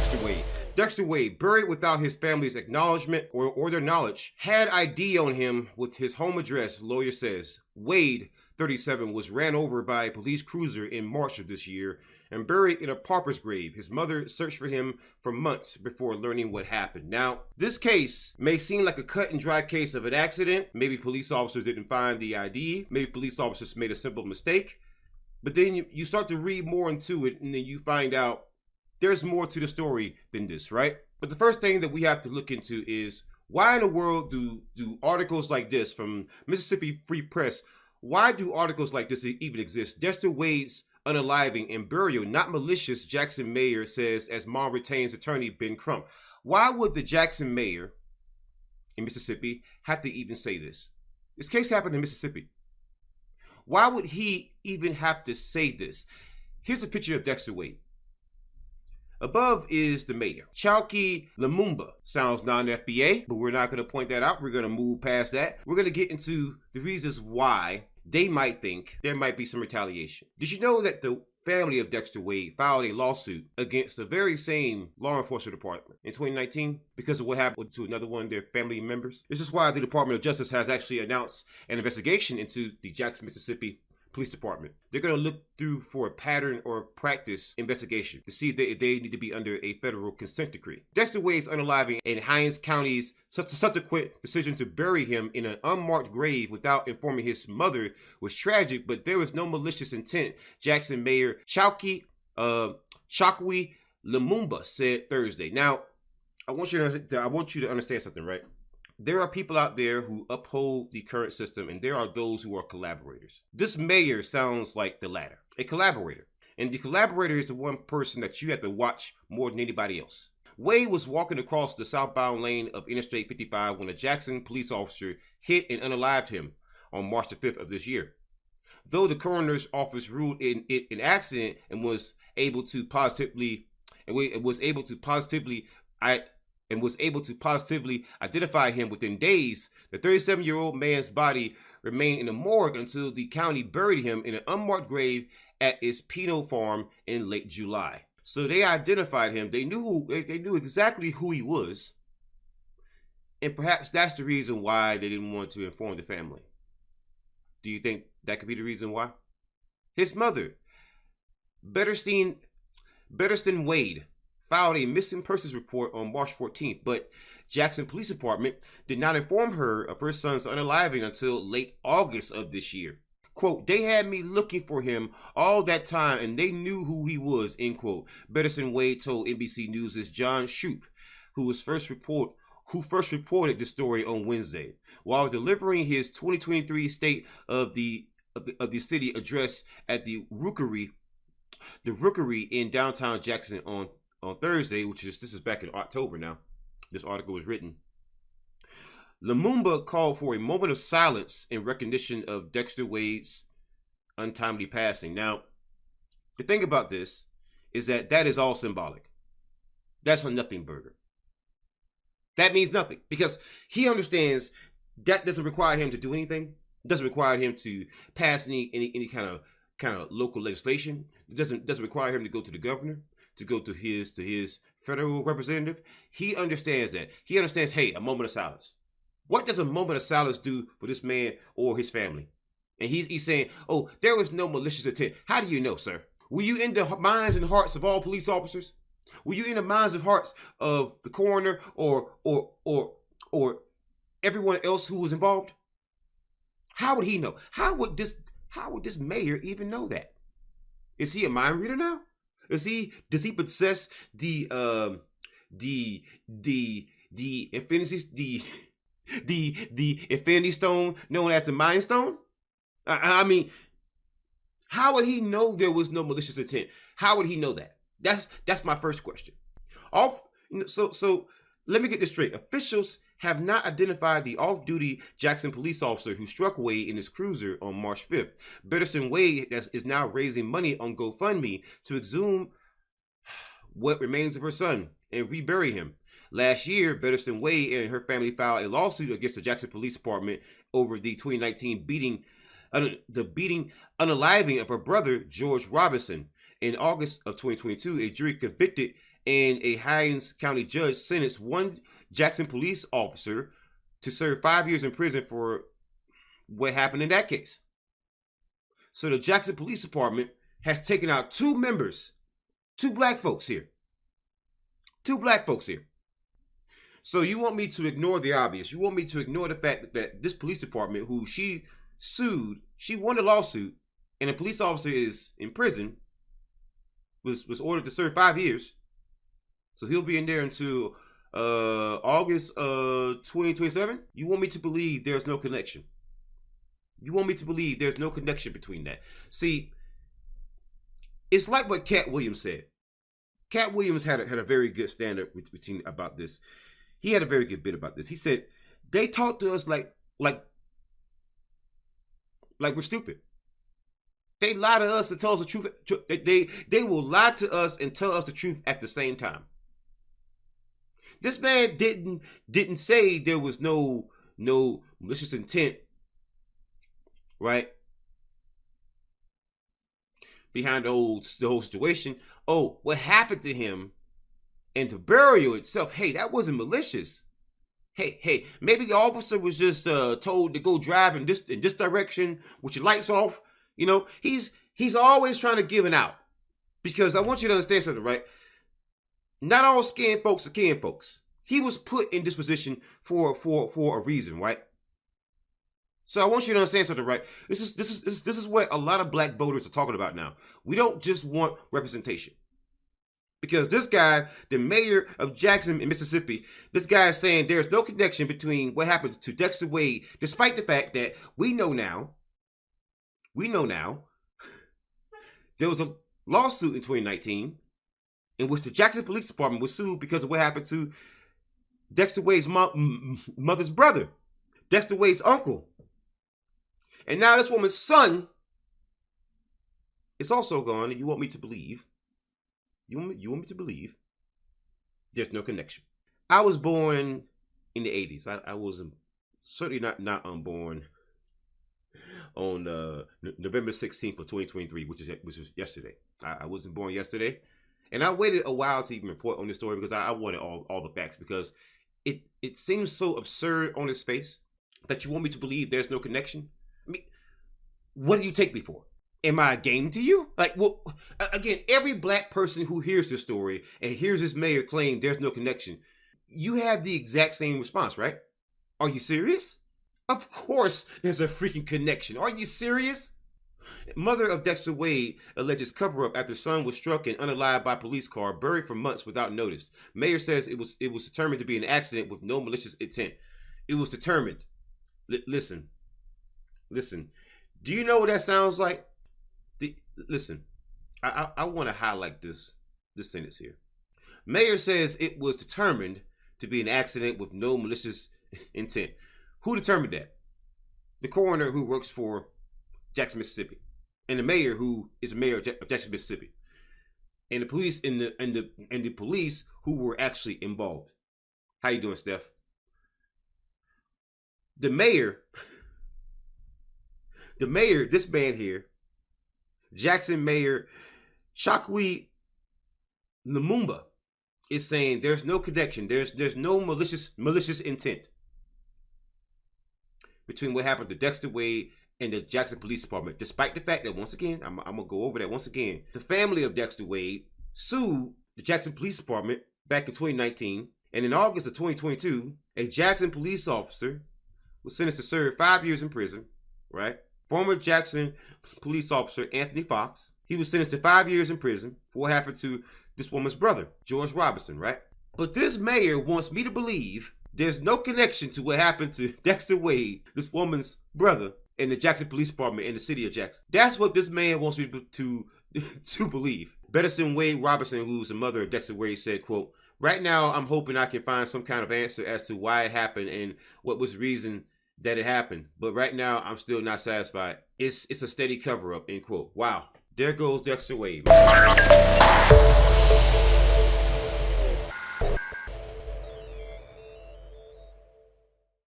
Dexter Wade. Dexter Wade, buried without his family's acknowledgement or their knowledge, had ID on him with his home address, lawyer says. Wade, 37, was ran over by a police cruiser in March of this year and buried in a pauper's grave. His mother searched for him for months before learning what happened. Now, this case may seem like a cut and dry case of an accident. Maybe police officers didn't find the ID. Maybe police officers made a simple mistake. But then you start to read more into it, and then you find out there's more to the story than this, right? But the first thing that we have to look into is, why in the world do articles like this from Mississippi Free Press, why do articles like this even exist? Dexter Wade's unaliving and burial, not malicious, Jackson mayor says as mom retains attorney Ben Crump. Why would the Jackson mayor in Mississippi have to even say this? This case happened in Mississippi. Why would he even have to say this? Here's a picture of Dexter Wade. Above is the mayor. Chalky Lumumba. Sounds non-FBA, but we're not going to point that out. We're going to move past that. We're going to get into the reasons why they might think there might be some retaliation. Did you know that the family of Dexter Wade filed a lawsuit against the very same law enforcement department in 2019 because of what happened to another one of their family members? This is why the Department of Justice has actually announced an investigation into the Jackson, Mississippi Police Department. They're going to look through for a pattern or practice investigation to see if they need to be under a federal consent decree. Dexter Wade's unaliving and Hinds County's subsequent decision to bury him in an unmarked grave without informing his mother was tragic, but there was no malicious intent, Jackson Mayor Chalky Lumumba said Thursday. Now, I want you to understand something, right? There are people out there who uphold the current system, and there are those who are collaborators. This mayor sounds like the latter, a collaborator. And the collaborator is the one person that you have to watch more than anybody else. Wade was walking across the southbound lane of Interstate 55 when a Jackson police officer hit and unalived him on March the 5th of this year. Though the coroner's office ruled it an accident and was able to positively identify him within days, the 37-year-old man's body remained in the morgue until the county buried him in an unmarked grave at its Pino farm in late July. So they identified him. They knew exactly who he was. And perhaps that's the reason why they didn't want to inform the family. Do you think that could be the reason why? His mother, Betterston Wade, filed a missing persons report on March 14th, but Jackson Police Department did not inform her of her son's unaliving until late August of this year. Quote, "They had me looking for him all that time and they knew who he was," end quote. Betterson Wade told NBC News' John Shoup, who first reported the story on Wednesday, while delivering his 2023 State of the City address at the Rookery in downtown Jackson on Thursday, this is back in October now. This article was written. Lumumba called for a moment of silence in recognition of Dexter Wade's untimely passing. Now, the thing about this is that is all symbolic. That's a nothing burger. That means nothing because he understands that doesn't require him to do anything. It doesn't require him to pass any kind of local legislation. It doesn't require him to go to the governor, to go to his federal representative. He understands that. He understands, hey, a moment of silence. What does a moment of silence do for this man or his family? And he's saying, oh, there was no malicious intent. How do you know, sir? Were you in the minds and hearts of all police officers? Were you in the minds and hearts of the coroner or everyone else who was involved? How would he know? How would this mayor even know that? Is he a mind reader now? Does he possess the infinity stone known as the mind stone? I mean, how would he know there was no malicious intent? How would he know that? That's my first question. So let me get this straight. Officials have not identified the off-duty Jackson police officer who struck Wade in his cruiser on March 5th. Betterson Wade is now raising money on GoFundMe to exhume what remains of her son and rebury him. Last year, Betterson Wade and her family filed a lawsuit against the Jackson Police Department over the 2019 unaliving of her brother, George Robinson. In August of 2022, a jury convicted and a Hinds County judge sentenced one Jackson police officer to serve 5 years in prison for what happened in that case. So the Jackson Police Department has taken out two members, two black folks here. Two black folks here. So you want me to ignore the obvious. You want me to ignore the fact that this police department, who she sued, she won the lawsuit, and a police officer is in prison, was ordered to serve 5 years. So he'll be in there until August 2027. You want me to believe there's no connection. You want me to believe there's no connection between that. See, it's like what Cat Williams said. Cat Williams had a very good stand-up routine about this. He had a very good bit about this. He said, they talk to us like we're stupid. They lie to us and tell us the truth. They will lie to us and tell us the truth at the same time. This man didn't say there was no malicious intent, right, behind the whole situation. Oh, what happened to him and the burial itself, hey, that wasn't malicious. Hey, maybe the officer was just told to go drive in this direction with your lights off. You know, he's always trying to give an out. Because I want you to understand something, right? Not all skin folks are kin folks. He was put in this position for a reason, right? So I want you to understand something, right? This is what a lot of black voters are talking about now. We don't just want representation. Because this guy, the mayor of Jackson in Mississippi, this guy is saying there's no connection between what happened to Dexter Wade, despite the fact that we know now, there was a lawsuit in 2019 in which the Jackson Police Department was sued because of what happened to Dexter Wade's mother's brother, Dexter Wade's uncle. And now this woman's son is also gone, and you want me to believe, you want me to believe there's no connection. I was born in the 80s. I wasn't, certainly not born on November 16th of 2023, which was yesterday. I wasn't born yesterday. And I waited a while to even report on this story because I wanted all the facts, because it seems so absurd on its face that you want me to believe there's no connection. I mean, what do you take me for? Am I a game to you? Like, well, again, every black person who hears this story and hears this mayor claim there's no connection, you have the exact same response, right? Are you serious? Of course there's a freaking connection. Are you serious? Mother of Dexter Wade alleges cover-up after son was struck and unalived by police car, buried for months without notice. Mayor says it was determined to be an accident with no malicious intent. It was determined. Listen. Do you know what that sounds like? Listen, I want to highlight this sentence here. Mayor says it was determined to be an accident with no malicious intent. Who determined that? The coroner who works for Jackson, Mississippi, and the mayor who is mayor of Jackson, Mississippi, and the police and the police who were actually involved. How you doing, Steph? The mayor, this man here, Jackson Mayor Chokwe Lumumba, is saying there's no connection, there's no malicious intent between what happened to Dexter Wade and the Jackson Police Department, despite the fact that, once again, I'm going to go over that once again, the family of Dexter Wade sued the Jackson Police Department back in 2019, and in August of 2022, a Jackson police officer was sentenced to serve 5 years in prison, right? Former Jackson police officer Anthony Fox, he was sentenced to 5 years in prison for what happened to this woman's brother, George Robinson, right? But this mayor wants me to believe there's no connection to what happened to Dexter Wade, this woman's brother, in the Jackson Police Department in the city of Jackson. That's what this man wants me to believe. Betterson Wade Robinson, who's the mother of Dexter Wade, said, quote, "Right now, I'm hoping I can find some kind of answer as to why it happened and what was the reason that it happened. But right now, I'm still not satisfied. It's a steady cover-up," end quote. Wow. There goes Dexter Wade.